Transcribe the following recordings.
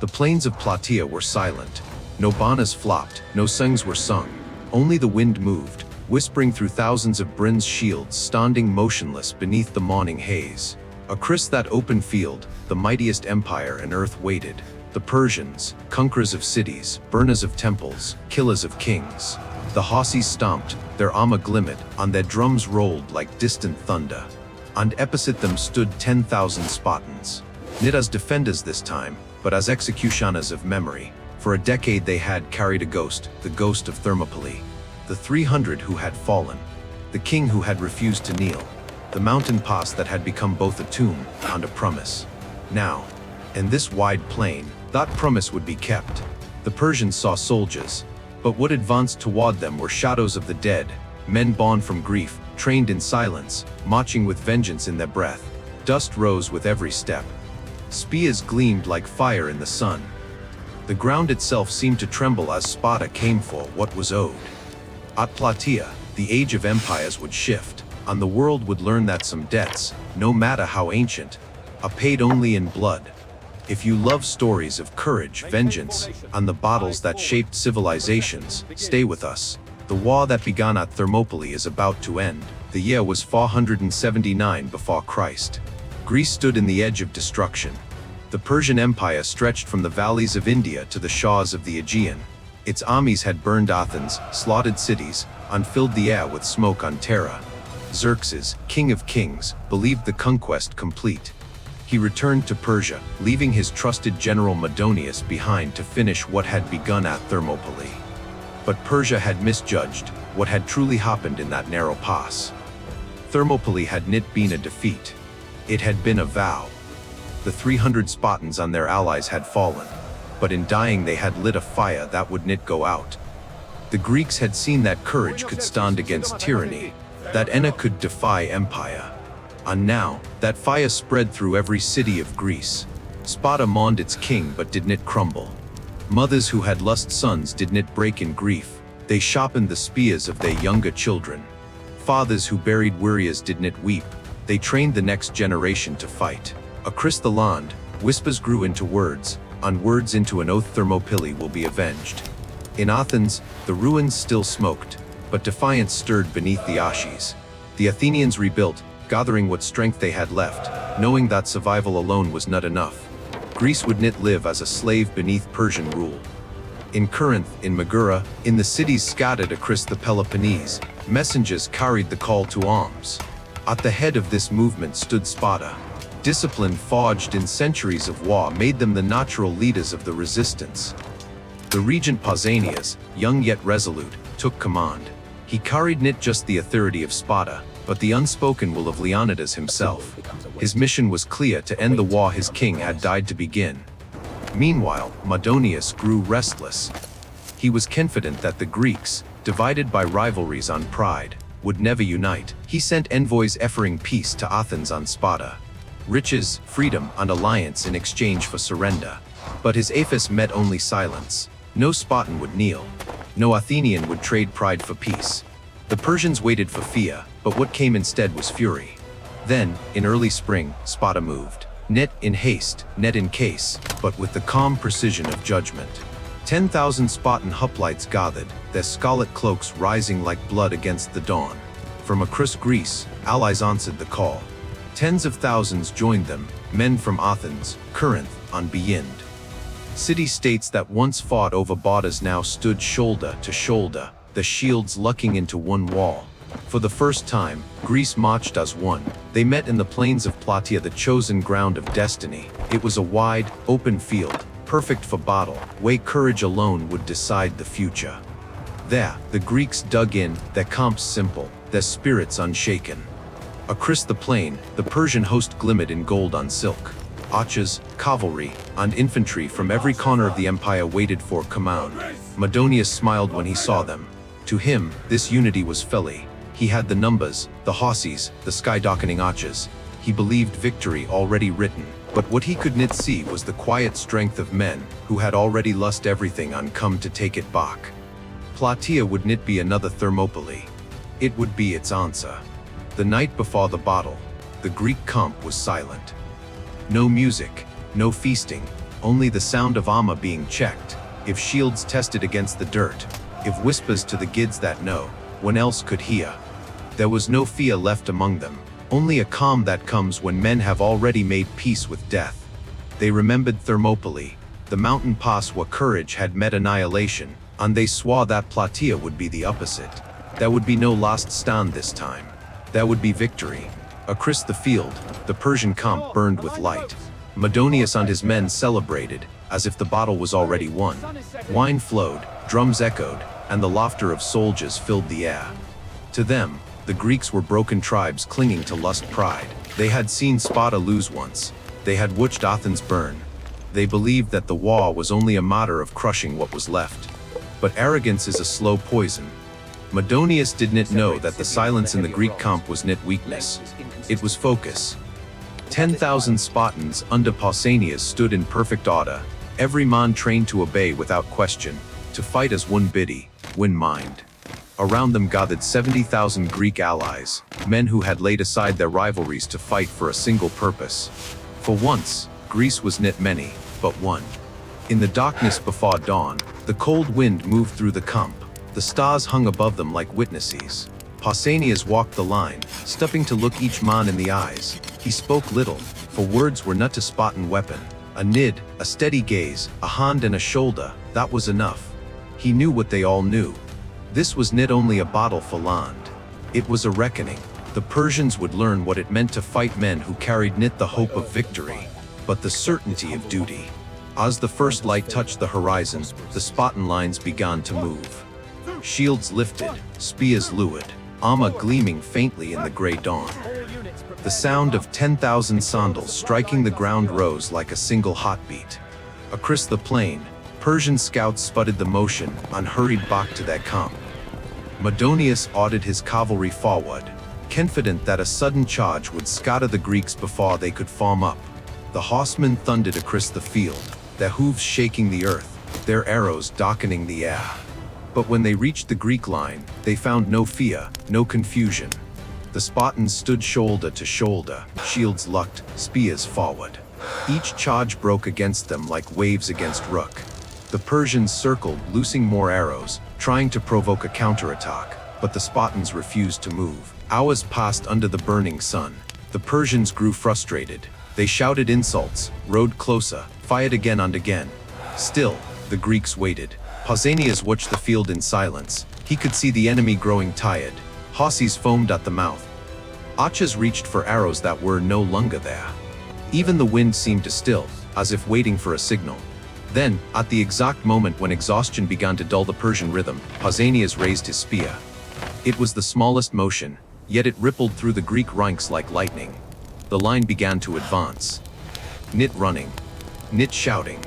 The plains of Plataea were silent. No banners flopped, no songs were sung. Only the wind moved, whispering through thousands of bronze shields standing motionless beneath the morning haze. Across that open field, the mightiest empire on earth waited. The Persians, conquerors of cities, burners of temples, killers of kings. The horses stomped, their armor glimmered, and their drums rolled like distant thunder. And opposite them stood 10,000 Spartans. Not as defenders this time, but as executioners of memory. For a decade they had carried a ghost, the ghost of Thermopylae. The 300 who had fallen. The king who had refused to kneel. The mountain pass that had become both a tomb and a promise. Now, in this wide plain, that promise would be kept. The Persians saw soldiers, but what advanced toward them were shadows of the dead, men born from grief, trained in silence, marching with vengeance in their breath. Dust rose with every step. Spears gleamed like fire in the sun. The ground itself seemed to tremble as Sparta came for what was owed. At Plataea, the age of empires would shift, and the world would learn that some debts, no matter how ancient, are paid only in blood. If you love stories of courage, vengeance, and the battles that shaped civilizations, stay with us. The war that began at Thermopylae is about to end. The year was 479 before Christ. Greece stood in the edge of destruction. The Persian Empire stretched from the valleys of India to the shores of the Aegean. Its armies had burned Athens, slaughtered cities, and filled the air with smoke and terror. Xerxes, king of kings, believed the conquest complete. He returned to Persia, leaving his trusted general Mardonius behind to finish what had begun at Thermopylae. But Persia had misjudged what had truly happened in that narrow pass. Thermopylae had not been a defeat. It had been a vow. The 300 Spartans and their allies had fallen, but in dying they had lit a fire that would not go out. The Greeks had seen that courage could stand against tyranny, that honor could defy empire. And now, that fire spread through every city of Greece. Sparta mourned its king but did not crumble. Mothers who had lost sons did not break in grief. They sharpened the spears of their younger children. Fathers who buried warriors did not weep. They trained the next generation to fight. Across the land, whispers grew into words, and words into an oath: Thermopylae will be avenged. In Athens, the ruins still smoked, but defiance stirred beneath the ashes. The Athenians rebuilt, gathering what strength they had left, knowing that survival alone was not enough. Greece would not live as a slave beneath Persian rule. In Corinth, in Megara, in the cities scattered across the Peloponnese, messengers carried the call to arms. At the head of this movement stood Sparta. Discipline forged in centuries of war made them the natural leaders of the resistance. The regent Pausanias, young yet resolute, took command. He carried not just the authority of Sparta, but the unspoken will of Leonidas himself. His mission was clear: to end the war his king had died to begin. Meanwhile, Mardonius grew restless. He was confident that the Greeks, divided by rivalries and pride, would never unite. He sent envoys offering peace to Athens and Sparta, riches, freedom, and alliance in exchange for surrender. But his offers met only silence. No Spartan would kneel. No Athenian would trade pride for peace. The Persians waited for fear, but what came instead was fury. Then, in early spring, Sparta moved. Not in haste, not in case, but with the calm precision of judgment. 10,000 Spartan hoplites gathered, their scarlet cloaks rising like blood against the dawn. From across Greece, allies answered the call. Tens of thousands joined them, men from Athens, Corinth, and beyond. City-states that once fought over borders now stood shoulder to shoulder, the shields locking into one wall. For the first time, Greece marched as one. They met in the plains of Plataea, the chosen ground of destiny. It was a wide, open field, perfect for battle, where courage alone would decide the future. There, the Greeks dug in, their camps simple, their spirits unshaken. Across the plain, the Persian host glimmered in gold on silk. Archers, cavalry, and infantry from every corner of the empire waited for command. Mardonius smiled when he saw them. To him, this unity was folly. He had the numbers, the horses, the sky-darkening archers. He believed victory already written. But what he could not see was the quiet strength of men who had already lost everything and come to take it back. Plataea would not be another Thermopylae. It would be its answer. The night before the battle, the Greek camp was silent. No music, no feasting, only the sound of armor being checked, if shields tested against the dirt, if whispers to the gids that know, one else could hear. There was no fear left among them, only a calm that comes when men have already made peace with death. They remembered Thermopylae, the mountain pass where courage had met annihilation, and they swore that Plataea would be the opposite. There would be no last stand this time. There would be victory. Across the field, the Persian camp burned with light. Mardonius and his men celebrated, as if the battle was already won. Wine flowed, drums echoed, and the laughter of soldiers filled the air. To them, the Greeks were broken tribes clinging to lust pride. They had seen Sparta lose once. They had watched Athens burn. They believed that the war was only a matter of crushing what was left. But arrogance is a slow poison. Mardonius didn't know that the silence in the Greek camp was not weakness. It was focus. 10,000 Spartans under Pausanias stood in perfect order, every man trained to obey without question, to fight as one body, one mind. Around them gathered 70,000 Greek allies, men who had laid aside their rivalries to fight for a single purpose. For once, Greece was not many, but one. In the darkness before dawn, the cold wind moved through the camp. The stars hung above them like witnesses. Pausanias walked the line, stopping to look each man in the eyes. He spoke little, for words were not a Spartan weapon. A nod, a steady gaze, a hand and a shoulder, that was enough. He knew what they all knew. This was not only a battle for land. It was a reckoning. The Persians would learn what it meant to fight men who carried not the hope of victory, but the certainty of duty. As the first light touched the horizon, the Spartan lines began to move. Shields lifted, spears lured, armor gleaming faintly in the gray dawn. The sound of 10,000 sandals striking the ground rose like a single heartbeat. Across the plain, Persian scouts spotted the motion and hurried back to their camp. Mardonius ordered his cavalry forward, confident that a sudden charge would scatter the Greeks before they could form up. The horsemen thundered across the field, their hooves shaking the earth, their arrows darkening the air. But when they reached the Greek line, they found no fear, no confusion. The Spartans stood shoulder to shoulder, shields locked, spears forward. Each charge broke against them like waves against rook. The Persians circled, loosing more arrows, trying to provoke a counterattack, but the Spartans refused to move. Hours passed under the burning sun. The Persians grew frustrated. They shouted insults, rode closer, fired again and again. Still, the Greeks waited. Pausanias watched the field in silence. He could see the enemy growing tired. Horses foamed at the mouth. Archers reached for arrows that were no longer there. Even the wind seemed to still, as if waiting for a signal. Then, at the exact moment when exhaustion began to dull the Persian rhythm, Pausanias raised his spear. It was the smallest motion, yet it rippled through the Greek ranks like lightning. The line began to advance. Nit running, nit shouting.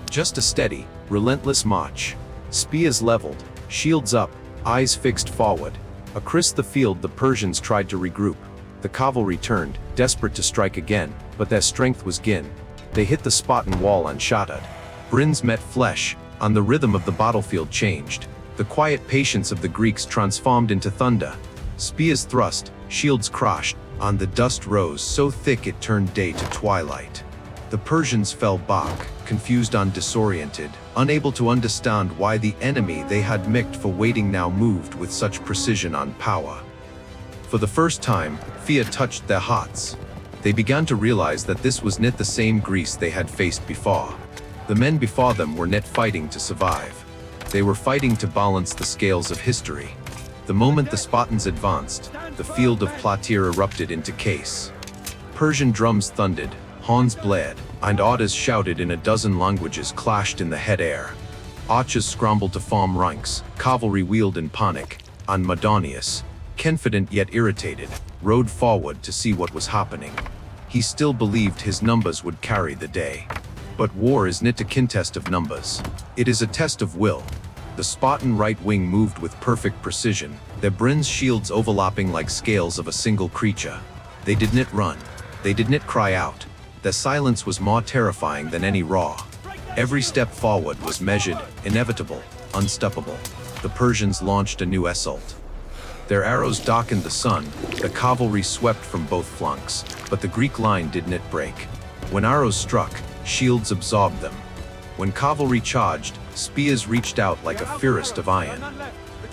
Just a steady, relentless march. Spears leveled, shields up, eyes fixed forward. Across the field the Persians tried to regroup. The cavalry turned, desperate to strike again, but their strength was gone. They hit the Spartan wall and shattered. Brins met flesh, and the rhythm of the battlefield changed. The quiet patience of the Greeks transformed into thunder. Spears thrust, shields crashed, and the dust rose so thick it turned day to twilight. The Persians fell back, confused and disoriented, unable to understand why the enemy they had micked for waiting now moved with such precision and power. For the first time, fear touched their hearts. They began to realize that this was not the same Greece they had faced before. The men before them were not fighting to survive. They were fighting to balance the scales of history. The moment the Spartans advanced, the field of Plataea erupted into chaos. Persian drums thundered, horns blared, and orders shouted in a dozen languages clashed in the head air. Archers scrambled to form ranks, cavalry wheeled in panic, and Mardonius, confident yet irritated, rode forward to see what was happening. He still believed his numbers would carry the day. But war is not a contest of numbers. It is a test of will. The Spartan right wing moved with perfect precision, their bronze shields overlapping like scales of a single creature. They did not run. They did not cry out. Their silence was more terrifying than any roar. Every step forward was measured, inevitable, unstoppable. The Persians launched a new assault. Their arrows darkened the sun, the cavalry swept from both flanks, but the Greek line did not break. When arrows struck, shields absorbed them. When cavalry charged, spears reached out like a fist of iron.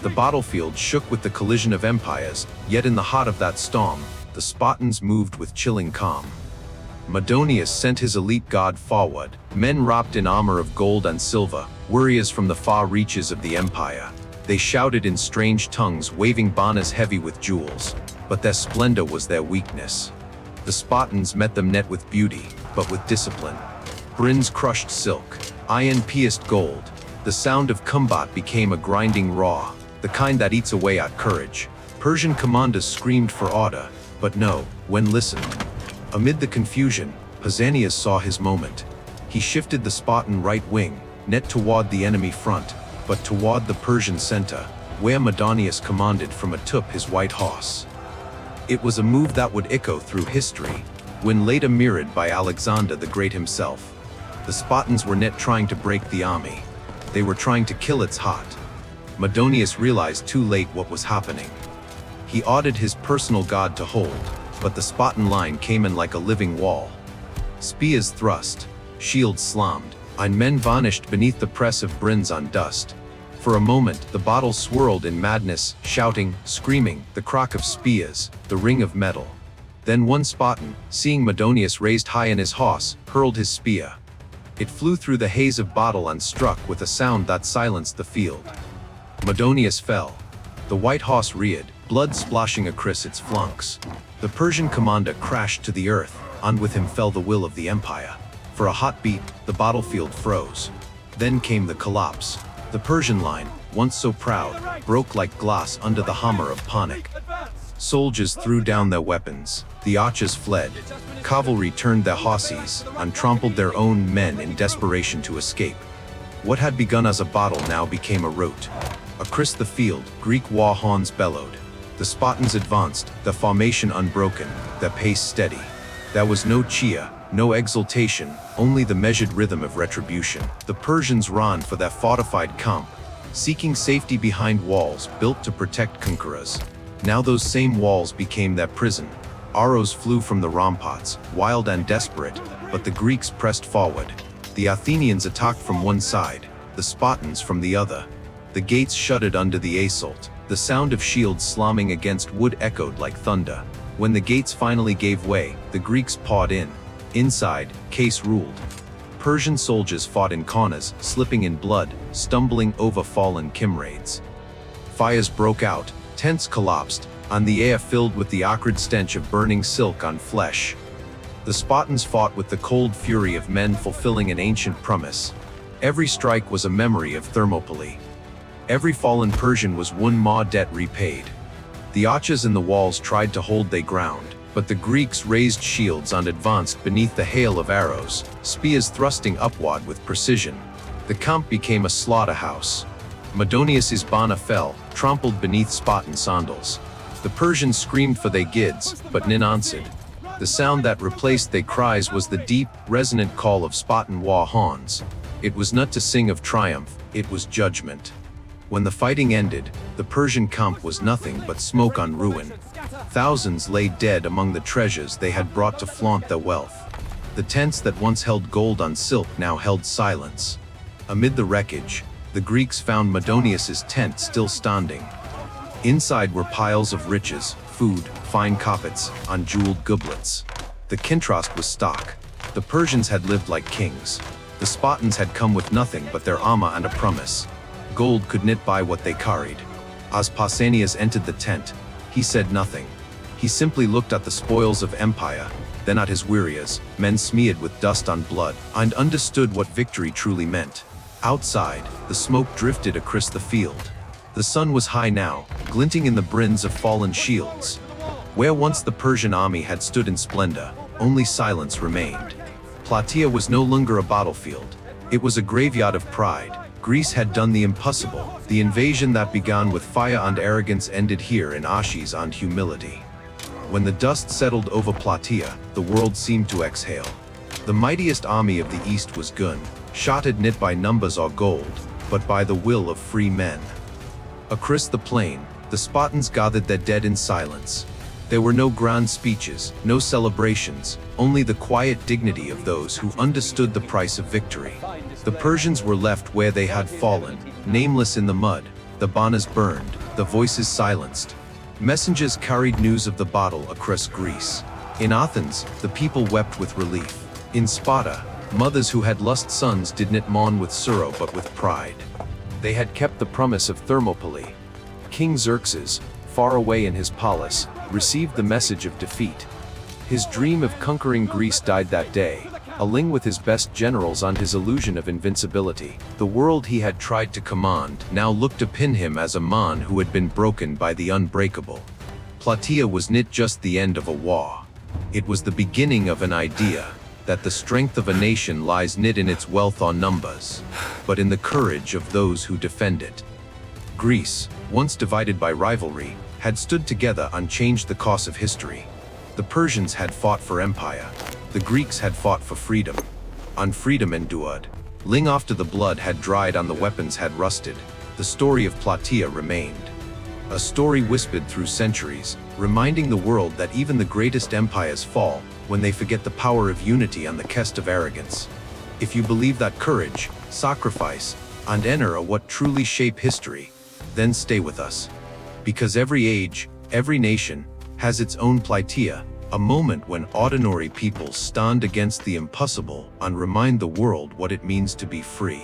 The battlefield shook with the collision of empires, yet in the heart of that storm, the Spartans moved with chilling calm. Mardonius sent his elite guard forward, men wrapped in armor of gold and silver, warriors from the far reaches of the empire. They shouted in strange tongues, waving banners heavy with jewels, but their splendor was their weakness. The Spartans met them not with beauty, but with discipline. Bronze crushed silk, iron pierced gold. The sound of combat became a grinding roar, the kind that eats away at courage. Persian commanders screamed for order, but no one listened. Amid the confusion, Pausanias saw his moment. He shifted the Spartan right wing, not toward the enemy front, but toward the Persian center, where Mardonius commanded from atop his white horse. It was a move that would echo through history, when later mirrored by Alexander the Great himself. The Spartans were not trying to break the army. They were trying to kill its heart. Mardonius realized too late what was happening. He ordered his personal guard to hold, but the Spartan line came in like a living wall. Spears thrust, shields slammed, and men vanished beneath the press of bronze on dust. For a moment, the battle swirled in madness, shouting, screaming, the crack of spears, the ring of metal. Then one Spartan, seeing Mardonius raised high in his horse, hurled his spear. It flew through the haze of battle and struck with a sound that silenced the field. Mardonius fell. The white horse reared, blood splashing across its flanks. The Persian commander crashed to the earth, and with him fell the will of the empire. For a hot beat, the battlefield froze. Then came the collapse. The Persian line, once so proud, broke like glass under the hammer of panic. Soldiers threw down their weapons. The archers fled. Cavalry turned their horses and trampled their own men in desperation to escape. What had begun as a battle now became a rout. Across the field, Greek war horns bellowed. The Spartans advanced, their formation unbroken, their pace steady. There was no cheer, no exultation, only the measured rhythm of retribution. The Persians ran for their fortified camp, seeking safety behind walls built to protect conquerors. Now those same walls became their prison. Arrows flew from the ramparts, wild and desperate, but the Greeks pressed forward. The Athenians attacked from one side, the Spartans from the other. The gates shuddered under the assault. The sound of shields slamming against wood echoed like thunder. When the gates finally gave way, the Greeks poured in. Inside, chaos ruled. Persian soldiers fought in corners, slipping in blood, stumbling over fallen comrades. Fires broke out, tents collapsed, and the air filled with the acrid stench of burning silk on flesh. The Spartans fought with the cold fury of men fulfilling an ancient promise. Every strike was a memory of Thermopylae. Every fallen Persian was one more debt repaid. The archers in the walls tried to hold their ground, but the Greeks raised shields and advanced beneath the hail of arrows, spears thrusting upward with precision. The camp became a slaughterhouse. Mardonius's banner fell, trampled beneath Spartan sandals. The Persians screamed for their gids, but none answered. The sound that replaced their cries was the deep, resonant call of Spartan war horns. It was not to sing of triumph, it was judgment. When the fighting ended, the Persian camp was nothing but smoke on ruin. Thousands lay dead among the treasures they had brought to flaunt their wealth. The tents that once held gold on silk now held silence. Amid the wreckage, the Greeks found Mardonius's tent still standing. Inside were piles of riches, food, fine carpets, and jeweled goblets. The contrast was stark. The Persians had lived like kings. The Spartans had come with nothing but their armor and a promise. Gold could not buy what they carried. As Pausanias entered the tent, he said nothing. He simply looked at the spoils of empire, then at his warriors, men smeared with dust and blood, and understood what victory truly meant. Outside, the smoke drifted across the field. The sun was high now, glinting in the brinns of fallen shields. Where once the Persian army had stood in splendor, only silence remained. Plataea was no longer a battlefield. It was a graveyard of pride. Greece had done the impossible. The invasion that began with fire and arrogance ended here in ashes and humility. When the dust settled over Plataea, the world seemed to exhale. The mightiest army of the East was gone, shattered not by numbers or gold, but by the will of free men. Across the plain, the Spartans gathered their dead in silence. There were no grand speeches, no celebrations, only the quiet dignity of those who understood the price of victory. The Persians were left where they had fallen, nameless in the mud, the banners burned, the voices silenced. Messengers carried news of the battle across Greece. In Athens, the people wept with relief. In Sparta, mothers who had lost sons did not mourn with sorrow but with pride. They had kept the promise of Thermopylae. King Xerxes, far away in his palace, received the message of defeat. His dream of conquering Greece died that day, along with his best generals on his illusion of invincibility. The world he had tried to command now looked upon him as a man who had been broken by the unbreakable. Plataea was not just the end of a war. It was the beginning of an idea that the strength of a nation lies not in its wealth or numbers, but in the courage of those who defend it. Greece, once divided by rivalry, had stood together and changed the course of history. The Persians had fought for empire. The Greeks had fought for freedom. And freedom endured. Long after the blood had dried and the weapons had rusted, the story of Plataea remained. A story whispered through centuries, reminding the world that even the greatest empires fall when they forget the power of unity and the quest of arrogance. If you believe that courage, sacrifice, and honor are what truly shape history, then stay with us. Because every age, every nation, has its own Plataea, a moment when ordinary people stand against the impossible and remind the world what it means to be free.